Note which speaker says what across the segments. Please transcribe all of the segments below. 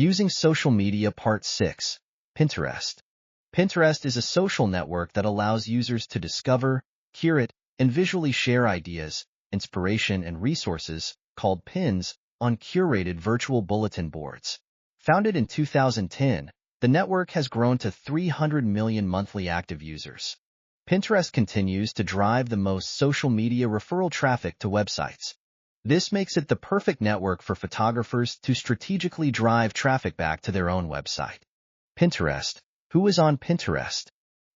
Speaker 1: Using Social Media Part 6. Pinterest. Pinterest is a social network that allows users to discover, curate, and visually share ideas, inspiration, and resources, called pins, on curated virtual bulletin boards. Founded in 2010, the network has grown to 300 million monthly active users. Pinterest continues to drive the most social media referral traffic to websites. This makes it the perfect network for photographers to strategically drive traffic back to their own website. Pinterest. Who is on Pinterest?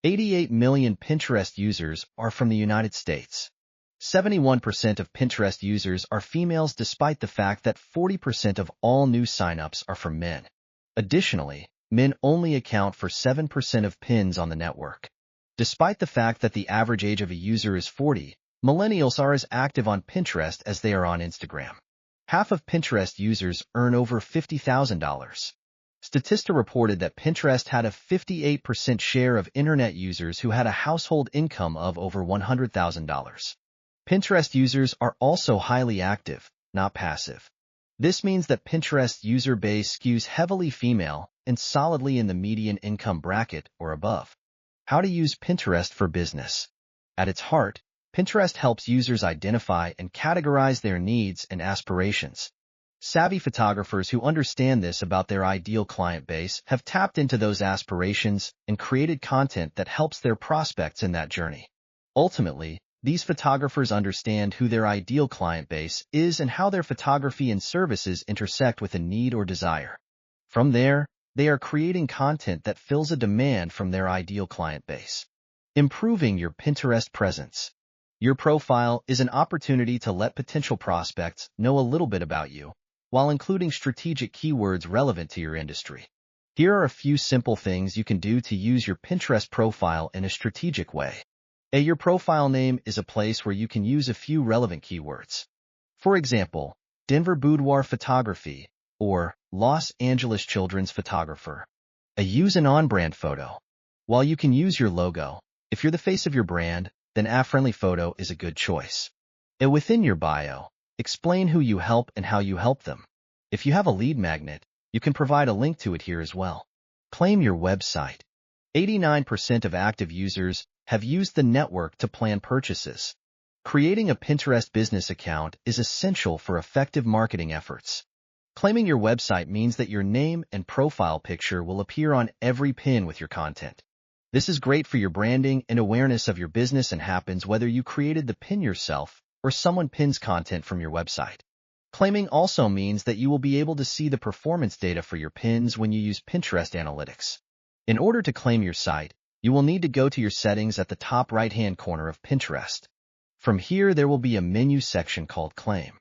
Speaker 1: 88 million Pinterest users are from the United States. 71% of Pinterest users are females despite the fact that 40% of all new signups are from men. Additionally, men only account for 7% of pins on the network. Despite the fact that the average age of a user is 40, millennials are as active on Pinterest as they are on Instagram. Half of Pinterest users earn over $50,000. Statista reported that Pinterest had a 58% share of internet users who had a household income of over $100,000. Pinterest users are also highly active, not passive. This means that Pinterest's user base skews heavily female and solidly in the median income bracket or above. How to use Pinterest for business. At its heart, Pinterest helps users identify and categorize their needs and aspirations. Savvy photographers who understand this about their ideal client base have tapped into those aspirations and created content that helps their prospects in that journey. Ultimately, these photographers understand who their ideal client base is and how their photography and services intersect with a need or desire. From there, they are creating content that fills a demand from their ideal client base. Improving your Pinterest presence. Your profile is an opportunity to let potential prospects know a little bit about you, while including strategic keywords relevant to your industry. Here are a few simple things you can do to use your Pinterest profile in a strategic way. Your profile name is a place where you can use a few relevant keywords. For example, Denver Boudoir Photography or Los Angeles Children's Photographer. Use an on-brand photo. While you can use your logo, if you're the face of your brand, then a friendly photo is a good choice. Within your bio, explain who you help and how you help them. If you have a lead magnet, you can provide a link to it here as well. Claim your website. 89% of active users have used the network to plan purchases. Creating a Pinterest business account is essential for effective marketing efforts. Claiming your website means that your name and profile picture will appear on every pin with your content. This is great for your branding and awareness of your business and happens whether you created the pin yourself or someone pins content from your website. Claiming also means that you will be able to see the performance data for your pins when you use Pinterest Analytics. In order to claim your site, you will need to go to your settings at the top right-hand corner of Pinterest. From here, there will be a menu section called Claim.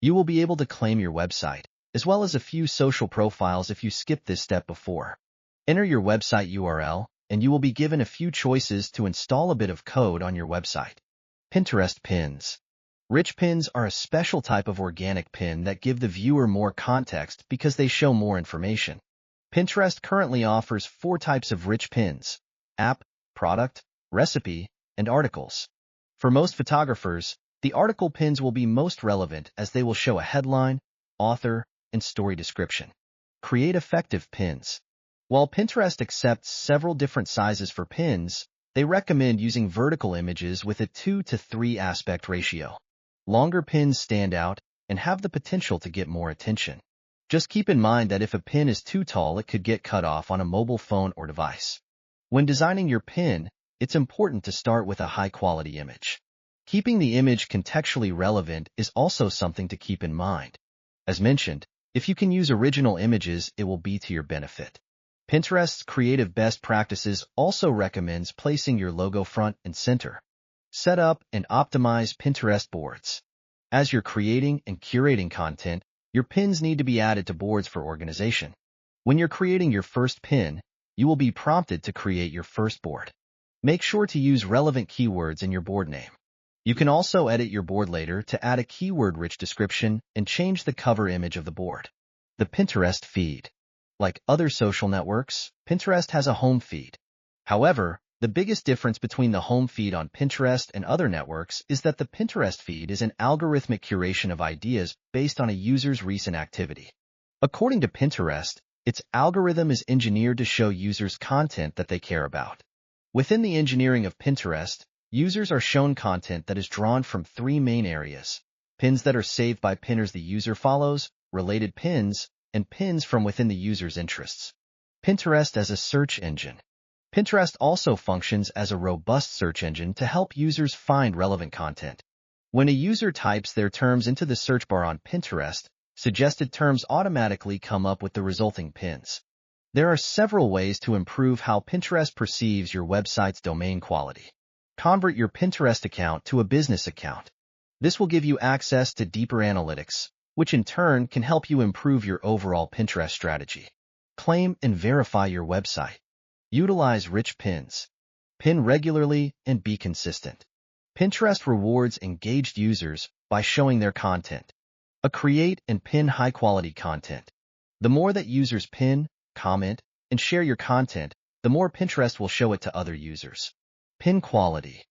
Speaker 1: You will be able to claim your website, as well as a few social profiles if you skipped this step before. Enter your website URL, and you will be given a few choices to install a bit of code on your website. Pinterest Pins. Rich pins are a special type of organic pin that give the viewer more context because they show more information. Pinterest currently offers 4 types of rich pins: app, product, recipe, and articles. For most photographers, the article pins will be most relevant as they will show a headline, author, and story description. Create effective pins. While Pinterest accepts several different sizes for pins, they recommend using vertical images with a 2:3 aspect ratio. Longer pins stand out and have the potential to get more attention. Just keep in mind that if a pin is too tall, it could get cut off on a mobile phone or device. When designing your pin, it's important to start with a high-quality image. Keeping the image contextually relevant is also something to keep in mind. As mentioned, if you can use original images, it will be to your benefit. Pinterest's creative best practices also recommends placing your logo front and center. Set up and optimize Pinterest boards. As you're creating and curating content, your pins need to be added to boards for organization. When you're creating your first pin, you will be prompted to create your first board. Make sure to use relevant keywords in your board name. You can also edit your board later to add a keyword-rich description and change the cover image of the board. The Pinterest feed. Like other social networks, Pinterest has a home feed. However, the biggest difference between the home feed on Pinterest and other networks is that the Pinterest feed is an algorithmic curation of ideas based on a user's recent activity. According to Pinterest, Its algorithm is engineered to show users content that they care about. Within the engineering of Pinterest, users are shown content that is drawn from three main areas: pins that are saved by pinners the user follows, related pins, and pins from within the user's interests. Pinterest as a search engine. Pinterest also functions as a robust search engine to help users find relevant content. When a user types their terms into the search bar on Pinterest, suggested terms automatically come up with the resulting pins. There are several ways to improve how Pinterest perceives your website's domain quality. Convert your Pinterest account to a business account. This will give you access to deeper analytics, which in turn can help you improve your overall Pinterest strategy. Claim and verify your website. Utilize rich pins. Pin regularly and be consistent. Pinterest rewards engaged users by showing their content. Create and pin high-quality content. The more that users pin, comment, and share your content, the more Pinterest will show it to other users. Pin quality.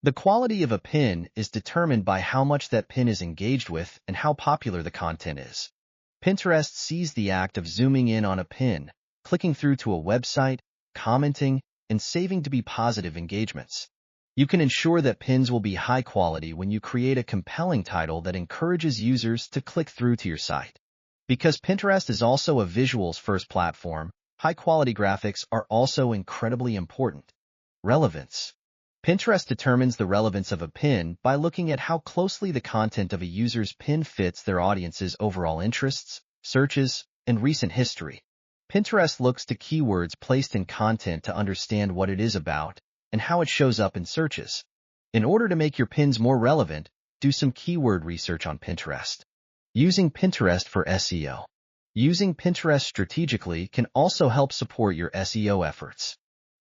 Speaker 1: The quality of a pin is determined by how much that pin is engaged with and how popular the content is. Pinterest sees the act of zooming in on a pin, clicking through to a website, commenting, and saving to be positive engagements. You can ensure that pins will be high quality when you create a compelling title that encourages users to click through to your site. Because Pinterest is also a visuals-first platform, high-quality graphics are also incredibly important. Relevance. Pinterest determines the relevance of a pin by looking at how closely the content of a user's pin fits their audience's overall interests, searches, and recent history. Pinterest looks to keywords placed in content to understand what it is about and how it shows up in searches. In order to make your pins more relevant, do some keyword research on Pinterest. Using Pinterest for SEO. Using Pinterest strategically can also help support your SEO efforts.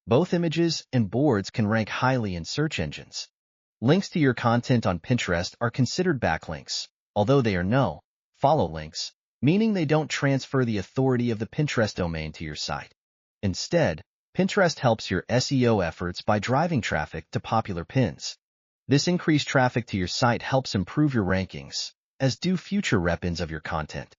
Speaker 1: Both images and boards can rank highly in search engines. Links to your content on Pinterest are considered backlinks, although they are no-follow links, meaning they don't transfer the authority of the Pinterest domain to your site. Instead, Pinterest helps your SEO efforts by driving traffic to popular pins. This increased traffic to your site helps improve your rankings, as do future repins of your content.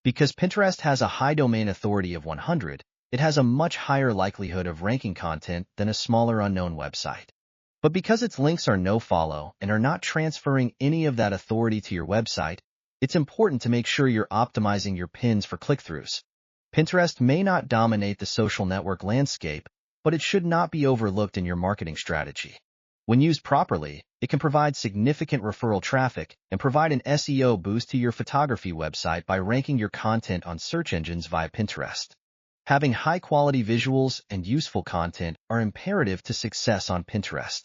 Speaker 1: Because Pinterest has a high domain authority of 100, it has a much higher likelihood of ranking content than a smaller unknown website. But because its links are no-follow and are not transferring any of that authority to your website, it's important to make sure you're optimizing your pins for click-throughs. Pinterest may not dominate the social network landscape, but it should not be overlooked in your marketing strategy. When used properly, it can provide significant referral traffic and provide an SEO boost to your photography website by ranking your content on search engines via Pinterest. Having high-quality visuals and useful content are imperative to success on Pinterest.